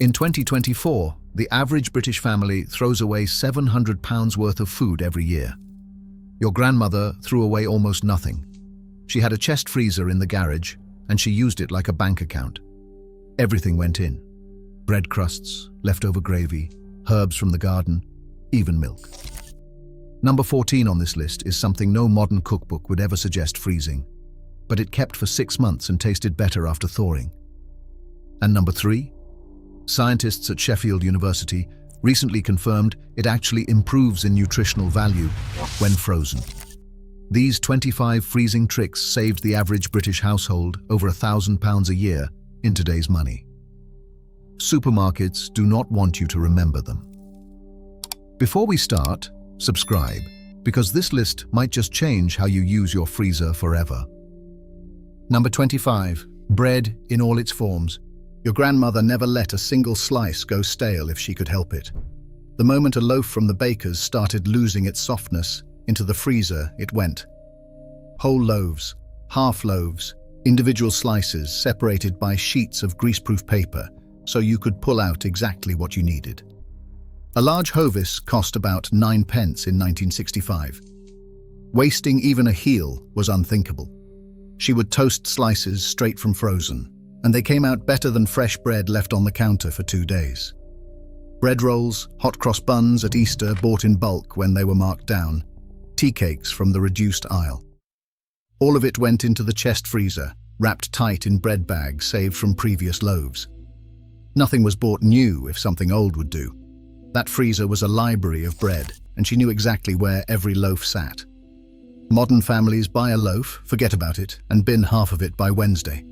In 2024, the average British family throws away £700 worth of food every year. Your grandmother threw away almost nothing. She had a chest freezer in the garage, and she used it like a bank account. Everything went in. Bread crusts, leftover gravy, herbs from the garden, even milk. Number 14 on this list is something no modern cookbook would ever suggest freezing, but it kept for 6 months and tasted better after thawing. And number 3? Scientists at Sheffield University recently confirmed it actually improves in nutritional value when frozen. These 25 freezing tricks saved the average British household over £1,000 a year in today's money. Supermarkets do not want you to remember them. Before we start, subscribe, because this list might just change how you use your freezer forever. Number 25. Bread in all its forms. Your grandmother never let a single slice go stale if she could help it. The moment a loaf from the baker's started losing its softness, into the freezer it went. Whole loaves, half loaves, individual slices separated by sheets of greaseproof paper so you could pull out exactly what you needed. A large hovis cost about 9 pence in 1965. Wasting even a heel was unthinkable. She would toast slices straight from frozen, and they came out better than fresh bread left on the counter for 2 days. Bread rolls, hot cross buns at Easter bought in bulk when they were marked down, tea cakes from the reduced aisle. All of it went into the chest freezer, wrapped tight in bread bags saved from previous loaves. Nothing was bought new if something old would do. That freezer was a library of bread, and she knew exactly where every loaf sat. Modern families buy a loaf, forget about it, and bin half of it by Wednesday.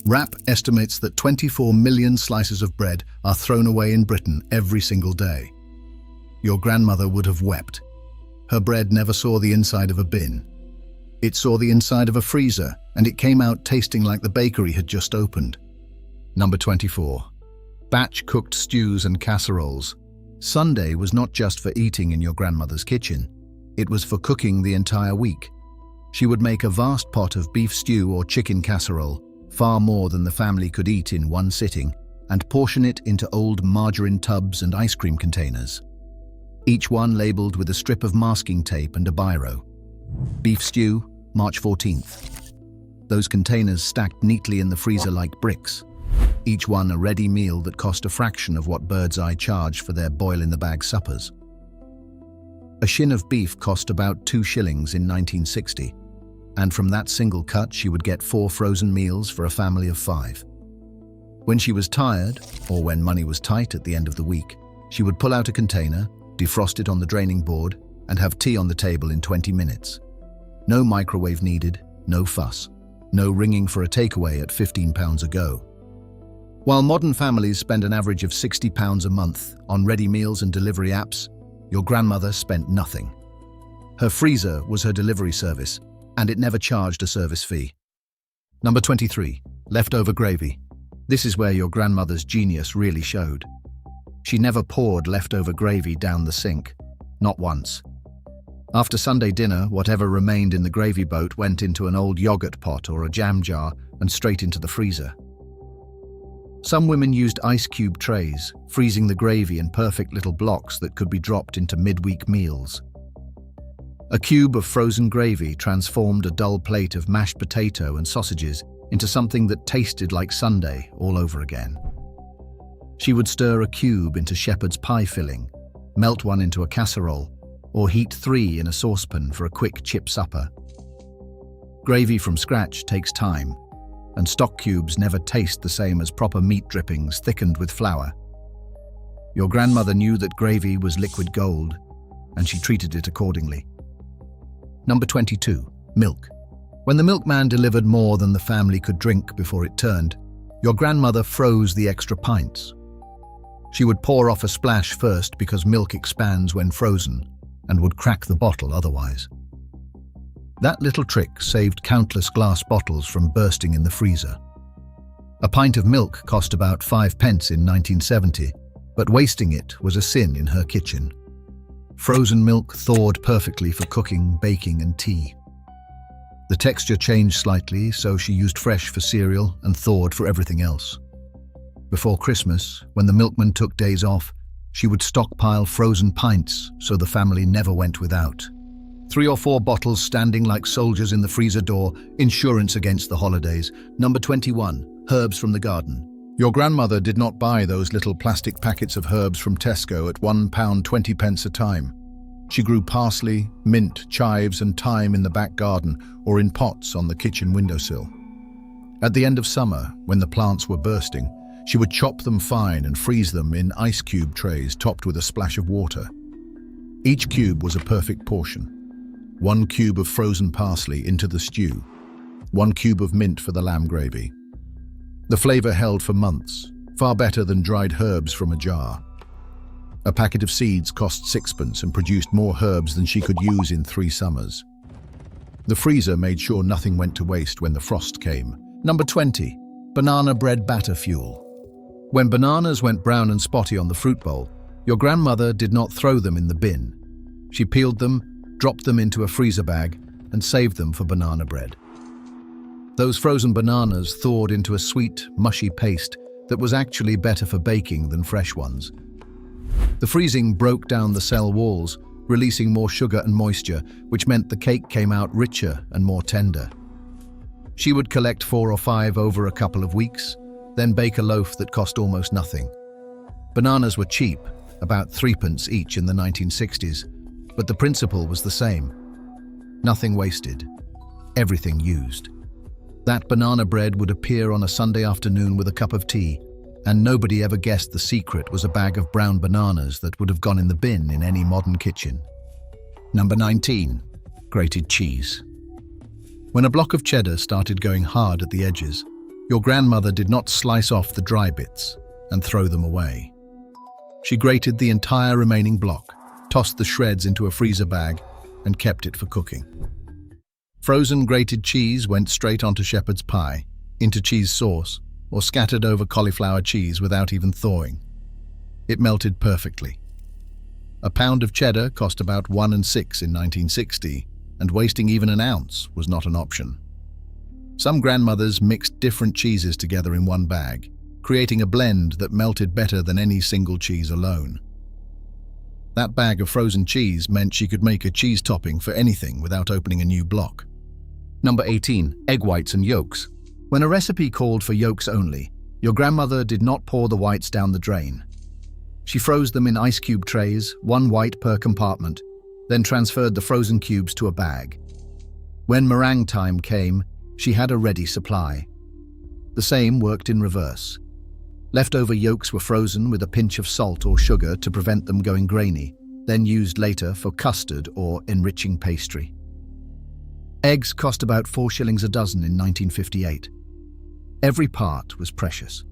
WRAP estimates that 24 million slices of bread are thrown away in Britain every single day. Your grandmother would have wept. Her bread never saw the inside of a bin. It saw the inside of a freezer, and it came out tasting like the bakery had just opened. Number 24. Batch-cooked stews and casseroles. Sunday was not just for eating in your grandmother's kitchen. It was for cooking the entire week. She would make a vast pot of beef stew or chicken casserole, far more than the family could eat in one sitting, and portion it into old margarine tubs and ice cream containers. Each one labelled with a strip of masking tape and a biro. Beef stew, March 14th. Those containers stacked neatly in the freezer like bricks. Each one a ready meal that cost a fraction of what Bird's Eye charged for their boil-in-the-bag suppers. A shin of beef cost about 2 shillings in 1960, and from that single cut she would get 4 frozen meals for a family of 5. When she was tired, or when money was tight at the end of the week, she would pull out a container, defrost it on the draining board, and have tea on the table in 20 minutes. No microwave needed, no fuss, no ringing for a takeaway at £15 a go. While modern families spend an average of £60 a month on ready meals and delivery apps, your grandmother spent nothing. Her freezer was her delivery service, and it never charged a service fee. Number 23. Leftover gravy. This is where your grandmother's genius really showed. She never poured leftover gravy down the sink, not once. After Sunday dinner, whatever remained in the gravy boat went into an old yogurt pot or a jam jar and straight into the freezer. Some women used ice cube trays, freezing the gravy in perfect little blocks that could be dropped into midweek meals. A cube of frozen gravy transformed a dull plate of mashed potato and sausages into something that tasted like Sunday all over again. She would stir a cube into shepherd's pie filling, melt one into a casserole, or heat 3 in a saucepan for a quick chip supper. Gravy from scratch takes time, and stock cubes never taste the same as proper meat drippings thickened with flour. Your grandmother knew that gravy was liquid gold, and she treated it accordingly. Number 22. Milk. When the milkman delivered more than the family could drink before it turned, your grandmother froze the extra pints. She would pour off a splash first because milk expands when frozen, and would crack the bottle otherwise. That little trick saved countless glass bottles from bursting in the freezer. A pint of milk cost about 5 pence in 1970, but wasting it was a sin in her kitchen. Frozen milk thawed perfectly for cooking, baking, and tea. The texture changed slightly, so she used fresh for cereal and thawed for everything else. Before Christmas, when the milkman took days off, she would stockpile frozen pints so the family never went without. 3 or 4 bottles standing like soldiers in the freezer door, insurance against the holidays. Number 21, herbs from the garden. Your grandmother did not buy those little plastic packets of herbs from Tesco at £1.20 a time. She grew parsley, mint, chives and thyme in the back garden or in pots on the kitchen windowsill. At the end of summer, when the plants were bursting, she would chop them fine and freeze them in ice cube trays topped with a splash of water. Each cube was a perfect portion. 1 cube of frozen parsley into the stew, 1 cube of mint for the lamb gravy. The flavor held for months, far better than dried herbs from a jar. A packet of seeds cost 6pence and produced more herbs than she could use in 3 summers. The freezer made sure nothing went to waste when the frost came. Number 20, banana bread batter fuel. When bananas went brown and spotty on the fruit bowl, your grandmother did not throw them in the bin. She peeled them, dropped them into a freezer bag, and saved them for banana bread. Those frozen bananas thawed into a sweet, mushy paste that was actually better for baking than fresh ones. The freezing broke down the cell walls, releasing more sugar and moisture, which meant the cake came out richer and more tender. She would collect 4 or 5 over a couple of weeks, then bake a loaf that cost almost nothing. Bananas were cheap, about 3pence each in the 1960s, but the principle was the same. Nothing wasted, everything used. That banana bread would appear on a Sunday afternoon with a cup of tea, and nobody ever guessed the secret was a bag of brown bananas that would have gone in the bin in any modern kitchen. Number 19, grated cheese. When a block of cheddar started going hard at the edges, your grandmother did not slice off the dry bits and throw them away. She grated the entire remaining block, tossed the shreds into a freezer bag, and kept it for cooking. Frozen grated cheese went straight onto shepherd's pie, into cheese sauce, or scattered over cauliflower cheese without even thawing. It melted perfectly. A pound of cheddar cost about 1 6 in 1960, and wasting even an ounce was not an option. Some grandmothers mixed different cheeses together in one bag, creating a blend that melted better than any single cheese alone. That bag of frozen cheese meant she could make a cheese topping for anything without opening a new block. Number 18, egg whites and yolks. When a recipe called for yolks only, your grandmother did not pour the whites down the drain. She froze them in ice cube trays, 1 white per compartment, then transferred the frozen cubes to a bag. When meringue time came, she had a ready supply. The same worked in reverse. Leftover yolks were frozen with a pinch of salt or sugar to prevent them going grainy, then used later for custard or enriching pastry. Eggs cost about 4 shillings a dozen in 1958. Every part was precious.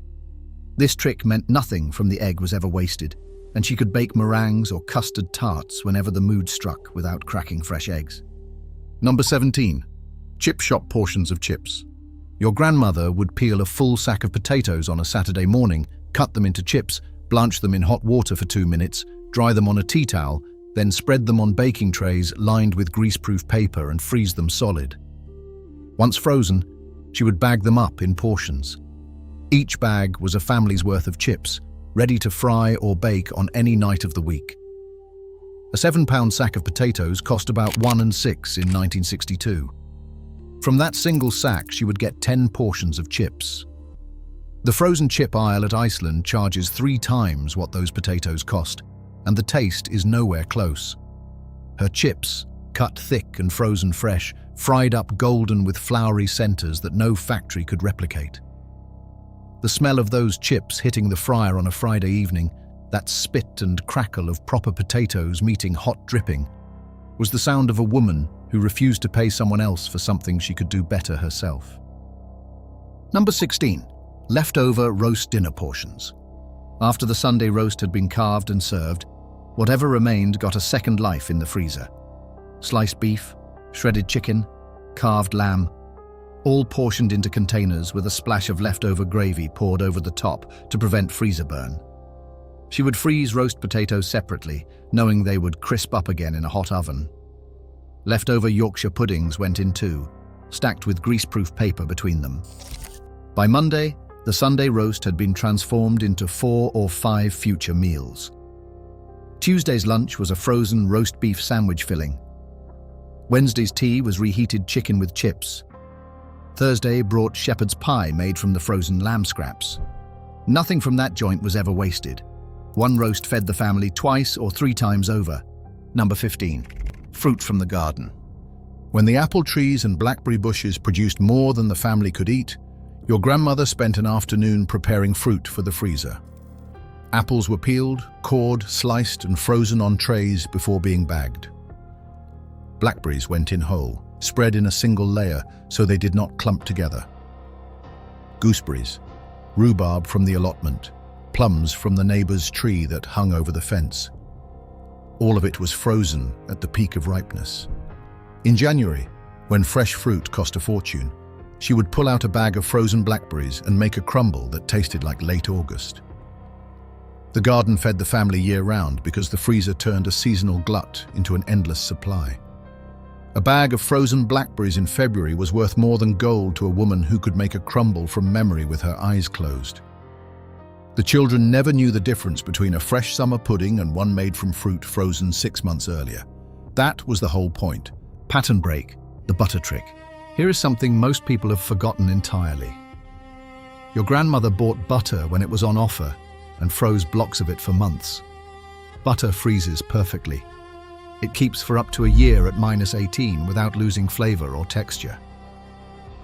This trick meant nothing from the egg was ever wasted, and she could bake meringues or custard tarts whenever the mood struck without cracking fresh eggs. Number 17, chip shop portions of chips. Your grandmother would peel a full sack of potatoes on a Saturday morning, cut them into chips, blanch them in hot water for 2 minutes, dry them on a tea towel, then spread them on baking trays lined with greaseproof paper and freeze them solid. Once frozen, she would bag them up in portions. Each bag was a family's worth of chips, ready to fry or bake on any night of the week. A 7-pound sack of potatoes cost about 1 6 in 1962. From that single sack, she would get 10 portions of chips. The frozen chip aisle at Iceland charges 3 times what those potatoes cost, and the taste is nowhere close. Her chips, cut thick and frozen fresh, fried up golden with floury centers that no factory could replicate. The smell of those chips hitting the fryer on a Friday evening, that spit and crackle of proper potatoes meeting hot dripping, was the sound of a woman who refused to pay someone else for something she could do better herself. Number 16, leftover roast dinner portions. After the Sunday roast had been carved and served, whatever remained got a second life in the freezer. Sliced beef, shredded chicken, carved lamb, all portioned into containers with a splash of leftover gravy poured over the top to prevent freezer burn. She would freeze roast potatoes separately, knowing they would crisp up again in a hot oven. Leftover Yorkshire puddings went in too, stacked with greaseproof paper between them. By Monday, The Sunday roast had been transformed into 4 or 5 future meals. Tuesday's lunch was a frozen roast beef sandwich filling. Wednesday's tea was reheated chicken with chips. Thursday brought shepherd's pie made from the frozen lamb scraps. Nothing from that joint was ever wasted. One roast fed the family twice or 3 times over. Number 15. Fruit from the garden. When the apple trees and blackberry bushes produced more than the family could eat, your grandmother spent an afternoon preparing fruit for the freezer. Apples were peeled, cored, sliced, and frozen on trays before being bagged. Blackberries went in whole, spread in a single layer so they did not clump together. Gooseberries, rhubarb from the allotment, plums from the neighbor's tree that hung over the fence. All of it was frozen at the peak of ripeness. In January, when fresh fruit cost a fortune, she would pull out a bag of frozen blackberries and make a crumble that tasted like late August. The garden fed the family year-round because the freezer turned a seasonal glut into an endless supply. A bag of frozen blackberries in February was worth more than gold to a woman who could make a crumble from memory with her eyes closed. The children never knew the difference between a fresh summer pudding and one made from fruit frozen 6 months earlier. That was the whole point. Pattern break, the butter trick. Here is something most people have forgotten entirely. Your grandmother bought butter when it was on offer and froze blocks of it for months. Butter freezes perfectly. It keeps for up to a year at -18 without losing flavor or texture.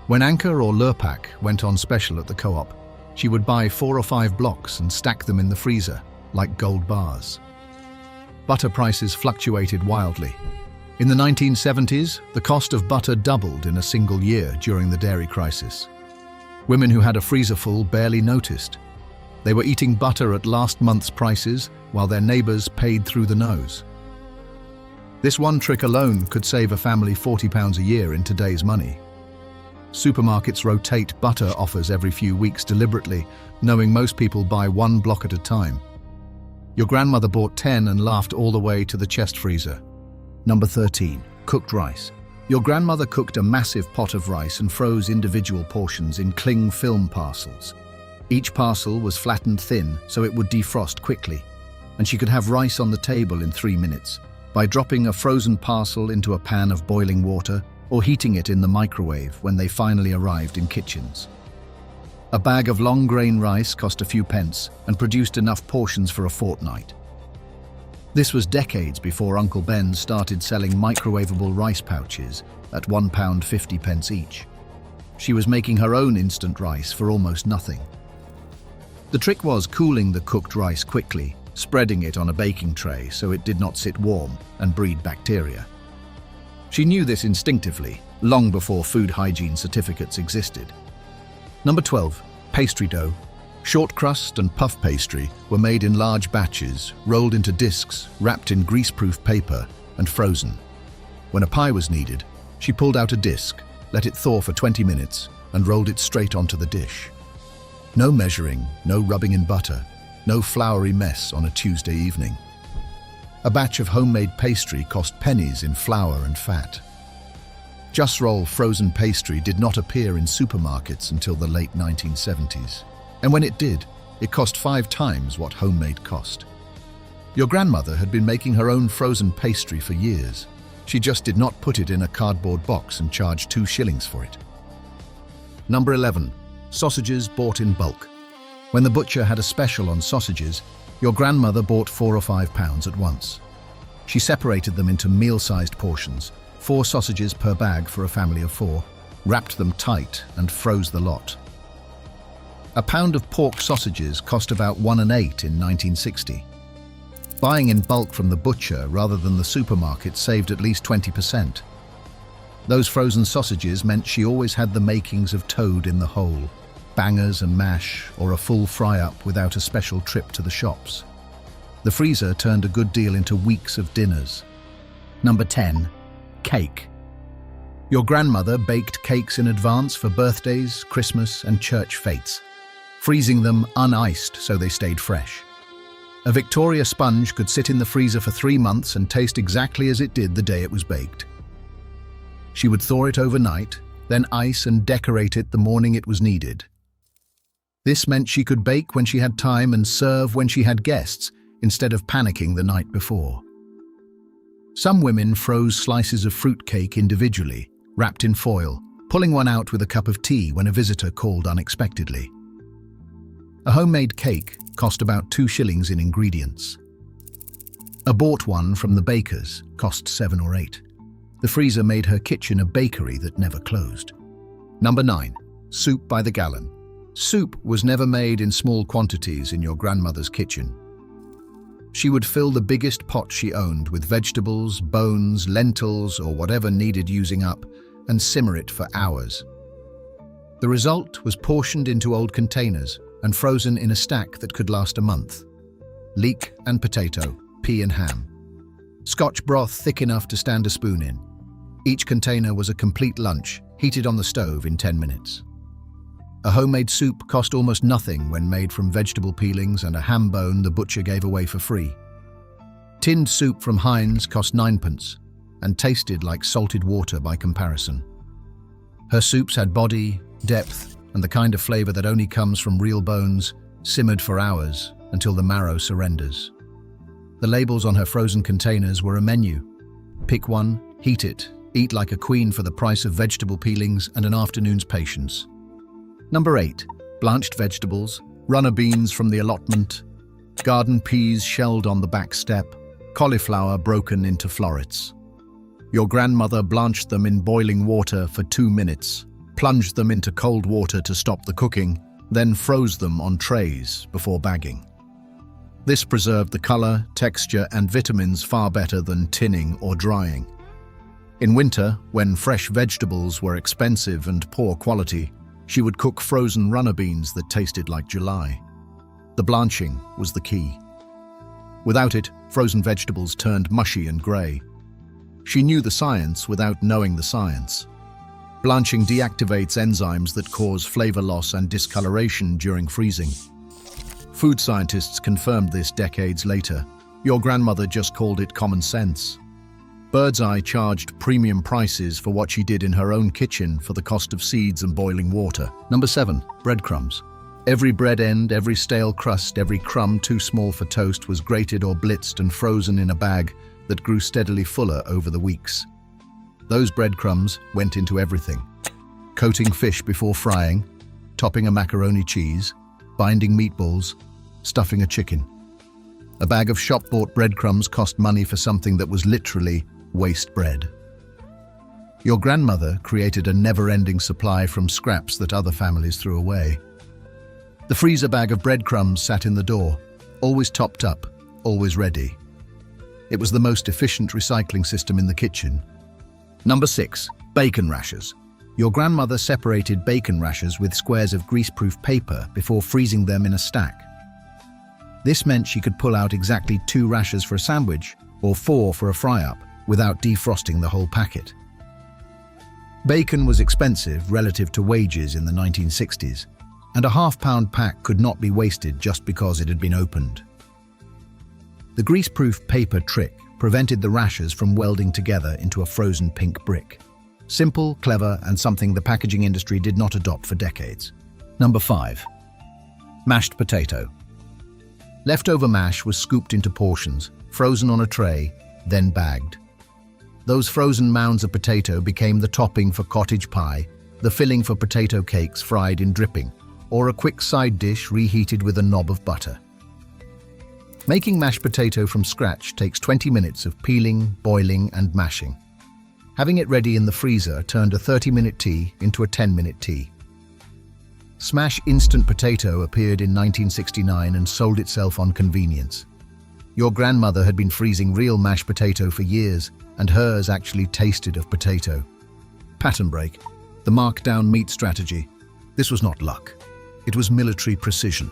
When Anchor or Lurpak went on special at the co-op, she would buy 4 or 5 blocks and stack them in the freezer, like gold bars. Butter prices fluctuated wildly. In the 1970s, the cost of butter doubled in a single year during the dairy crisis. Women who had a freezer full barely noticed. They were eating butter at last month's prices while their neighbors paid through the nose. This one trick alone could save a family £40 a year in today's money. Supermarkets rotate butter offers every few weeks deliberately, knowing most people buy 1 block at a time. Your grandmother bought 10 and laughed all the way to the chest freezer. Number 13. Cooked rice. Your grandmother cooked a massive pot of rice and froze individual portions in cling film parcels. Each parcel was flattened thin so it would defrost quickly, and she could have rice on the table in 3 minutes by dropping a frozen parcel into a pan of boiling water or heating it in the microwave when they finally arrived in kitchens. A bag of long-grain rice cost a few pence and produced enough portions for a fortnight. This was decades before Uncle Ben started selling microwavable rice pouches at £1.50 each. She was making her own instant rice for almost nothing. The trick was cooling the cooked rice quickly, spreading it on a baking tray so it did not sit warm and breed bacteria. She knew this instinctively, long before food hygiene certificates existed. Number 12. Pastry dough. Short crust and puff pastry were made in large batches, rolled into discs, wrapped in greaseproof paper, and frozen. When a pie was needed, she pulled out a disc, let it thaw for 20 minutes, and rolled it straight onto the dish. No measuring, no rubbing in butter, no floury mess on a Tuesday evening. A batch of homemade pastry cost pennies in flour and fat. Just Roll frozen pastry did not appear in supermarkets until the late 1970s. And when it did, it cost 5 times what homemade cost. Your grandmother had been making her own frozen pastry for years. She just did not put it in a cardboard box and charge 2 shillings for it. Number 11. Sausages bought in bulk. When the butcher had a special on sausages, your grandmother bought 4 or 5 pounds at once. She separated them into meal-sized portions, 4 sausages per bag for a family of 4, wrapped them tight and froze the lot. A pound of pork sausages cost about 1 and 8 in 1960. Buying in bulk from the butcher rather than the supermarket saved at least 20%. Those frozen sausages meant she always had the makings of toad in the hole, bangers and mash, or a full fry-up without a special trip to the shops. The freezer turned a good deal into weeks of dinners. Number 10. Cake. Your grandmother baked cakes in advance for birthdays, Christmas, and church fetes, freezing them uniced so they stayed fresh. A Victoria sponge could sit in the freezer for 3 months and taste exactly as it did the day it was baked. She would thaw it overnight, then ice and decorate it the morning it was needed. This meant she could bake when she had time and serve when she had guests, instead of panicking the night before. Some women froze slices of fruit cake individually, wrapped in foil, pulling one out with a cup of tea when a visitor called unexpectedly. A homemade cake cost about 2 shillings in ingredients. A bought one from the baker's cost 7 or 8. The freezer made her kitchen a bakery that never closed. Number 9. Soup by the gallon. Soup was never made in small quantities in your grandmother's kitchen. She would fill the biggest pot she owned with vegetables, bones, lentils, or whatever needed using up, and simmer it for hours. The result was portioned into old containers and frozen in a stack that could last a month. Leek and potato, pea and ham. Scotch broth thick enough to stand a spoon in. Each container was a complete lunch, heated on the stove in 10 minutes. A homemade soup cost almost nothing when made from vegetable peelings and a ham bone the butcher gave away for free. Tinned soup from Heinz cost 9p and tasted like salted water by comparison. Her soups had body, depth, and the kind of flavor that only comes from real bones, simmered for hours until the marrow surrenders. The labels on her frozen containers were a menu. Pick one, heat it, eat like a queen for the price of vegetable peelings and an afternoon's patience. Number 8. Blanched vegetables, runner beans from the allotment, garden peas shelled on the back step, cauliflower broken into florets. Your grandmother blanched them in boiling water for 2 minutes, plunged them into cold water to stop the cooking, then froze them on trays before bagging. This preserved the color, texture, and vitamins far better than tinning or drying. In winter, when fresh vegetables were expensive and poor quality, she would cook frozen runner beans that tasted like July. The blanching was the key. Without it, frozen vegetables turned mushy and grey. She knew the science without knowing the science. Blanching deactivates enzymes that cause flavor loss and discoloration during freezing. Food scientists confirmed this decades later. Your grandmother just called it common sense. Birdseye charged premium prices for what she did in her own kitchen for the cost of seeds and boiling water. Number 7. Breadcrumbs. Every bread end, every stale crust, every crumb too small for toast was grated or blitzed and frozen in a bag that grew steadily fuller over the weeks. Those breadcrumbs went into everything. Coating fish before frying, topping a macaroni cheese, binding meatballs, stuffing a chicken. A bag of shop-bought breadcrumbs cost money for something that was literally waste bread. Your grandmother created a never-ending supply from scraps that other families threw away. The freezer bag of breadcrumbs sat in the door, always topped up, always ready. It was the most efficient recycling system in the kitchen. Number 6. Bacon rashers. Your grandmother separated bacon rashers with squares of greaseproof paper before freezing them in a stack. This meant she could pull out exactly 2 rashers for a sandwich or 4 for a fry-up without defrosting the whole packet. Bacon was expensive relative to wages in the 1960s, and a half-pound pack could not be wasted just because it had been opened. The greaseproof paper trick prevented the rashers from welding together into a frozen pink brick. Simple, clever, and something the packaging industry did not adopt for decades. Number 5. Mashed potato. Leftover mash was scooped into portions, frozen on a tray, then bagged. Those frozen mounds of potato became the topping for cottage pie, the filling for potato cakes fried in dripping, or a quick side dish reheated with a knob of butter. Making mashed potato from scratch takes 20 minutes of peeling, boiling, and mashing. Having it ready in the freezer turned a 30-minute tea into a 10-minute tea. Smash Instant Potato appeared in 1969 and sold itself on convenience. Your grandmother had been freezing real mashed potato for years, and hers actually tasted of potato. Pattern break. The Markdown meat strategy. This was not luck. It was military precision.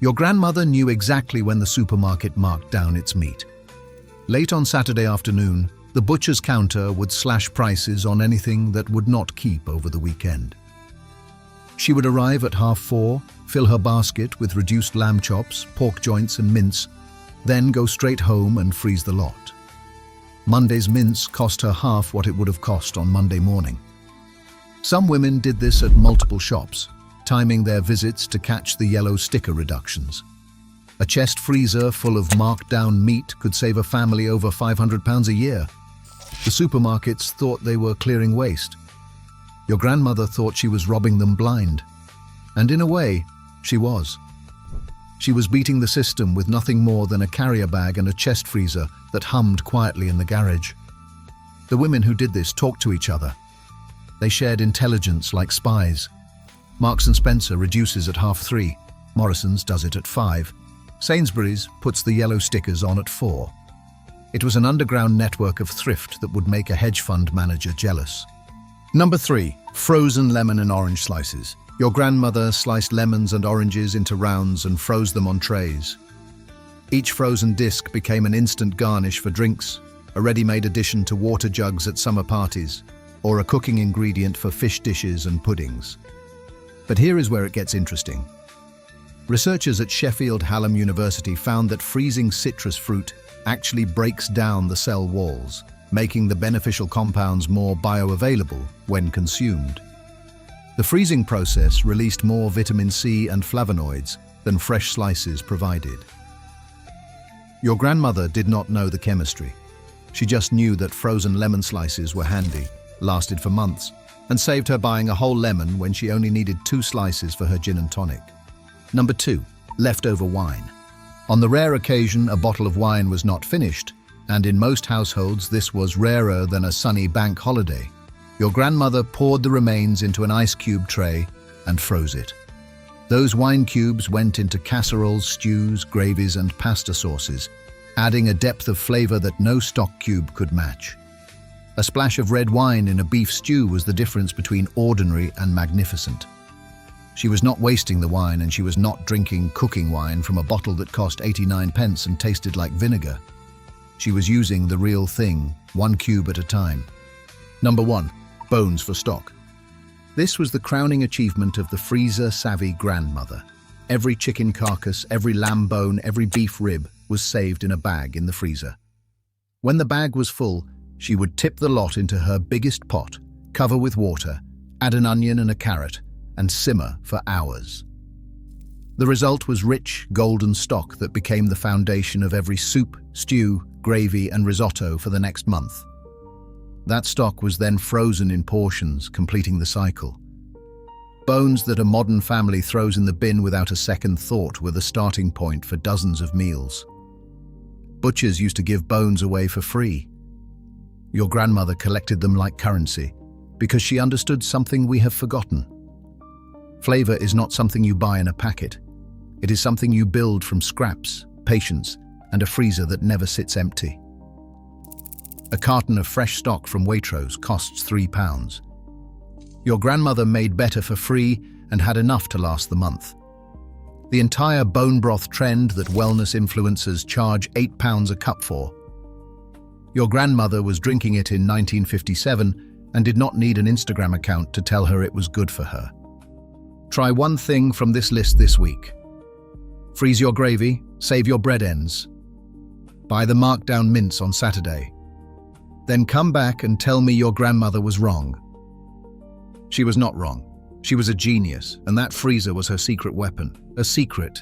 Your grandmother knew exactly when the supermarket marked down its meat. Late on Saturday afternoon, the butcher's counter would slash prices on anything that would not keep over the weekend. She would arrive at 4:30, fill her basket with reduced lamb chops, pork joints and mince, then go straight home and freeze the lot. Monday's mince cost her half what it would have cost on Monday morning. Some women did this at multiple shops, timing their visits to catch the yellow sticker reductions. A chest freezer full of markdown meat could save a family over £500 a year. The supermarkets thought they were clearing waste. Your grandmother thought she was robbing them blind. And in a way, she was. She was beating the system with nothing more than a carrier bag and a chest freezer that hummed quietly in the garage. The women who did this talked to each other. They shared intelligence like spies. Marks & Spencer reduces at 3:30. Morrison's does it at 5. Sainsbury's puts the yellow stickers on at 4. It was an underground network of thrift that would make a hedge fund manager jealous. Number 3. Frozen lemon and orange slices. Your grandmother sliced lemons and oranges into rounds and froze them on trays. Each frozen disc became an instant garnish for drinks, a ready-made addition to water jugs at summer parties, or a cooking ingredient for fish dishes and puddings. But here is where it gets interesting. Researchers at Sheffield Hallam University found that freezing citrus fruit actually breaks down the cell walls, making the beneficial compounds more bioavailable when consumed. The freezing process released more vitamin C and flavonoids than fresh slices provided. Your grandmother did not know the chemistry. She just knew that frozen lemon slices were handy, lasted for months, and saved her buying a whole lemon when she only needed 2 slices for her gin and tonic. Number 2. Leftover wine. On the rare occasion a bottle of wine was not finished, and in most households this was rarer than a sunny bank holiday, your grandmother poured the remains into an ice cube tray and froze it. Those wine cubes went into casseroles, stews, gravies, and pasta sauces, adding a depth of flavor that no stock cube could match. A splash of red wine in a beef stew was the difference between ordinary and magnificent. She was not wasting the wine, and she was not drinking cooking wine from a bottle that cost 89 pence and tasted like vinegar. She was using the real thing, 1 cube at a time. Number 1. Bones for stock. This was the crowning achievement of the freezer-savvy grandmother. Every chicken carcass, every lamb bone, every beef rib was saved in a bag in the freezer. When the bag was full, she would tip the lot into her biggest pot, cover with water, add an onion and a carrot, and simmer for hours. The result was rich, golden stock that became the foundation of every soup, stew, gravy, and risotto for the next month. That stock was then frozen in portions, completing the cycle. Bones that a modern family throws in the bin without a second thought were the starting point for dozens of meals. Butchers used to give bones away for free. Your grandmother collected them like currency, because she understood something we have forgotten. Flavor is not something you buy in a packet. It is something you build from scraps, patience, and a freezer that never sits empty. A carton of fresh stock from Waitrose costs £3. Your grandmother made better for free and had enough to last the month. The entire bone broth trend that wellness influencers charge £8 a cup for. Your grandmother was drinking it in 1957 and did not need an Instagram account to tell her it was good for her. Try one thing from this list this week. Freeze your gravy, save your bread ends. Buy the Markdown mince on Saturday. Then come back and tell me your grandmother was wrong. She was not wrong. She was a genius, and that freezer was her secret weapon. A secret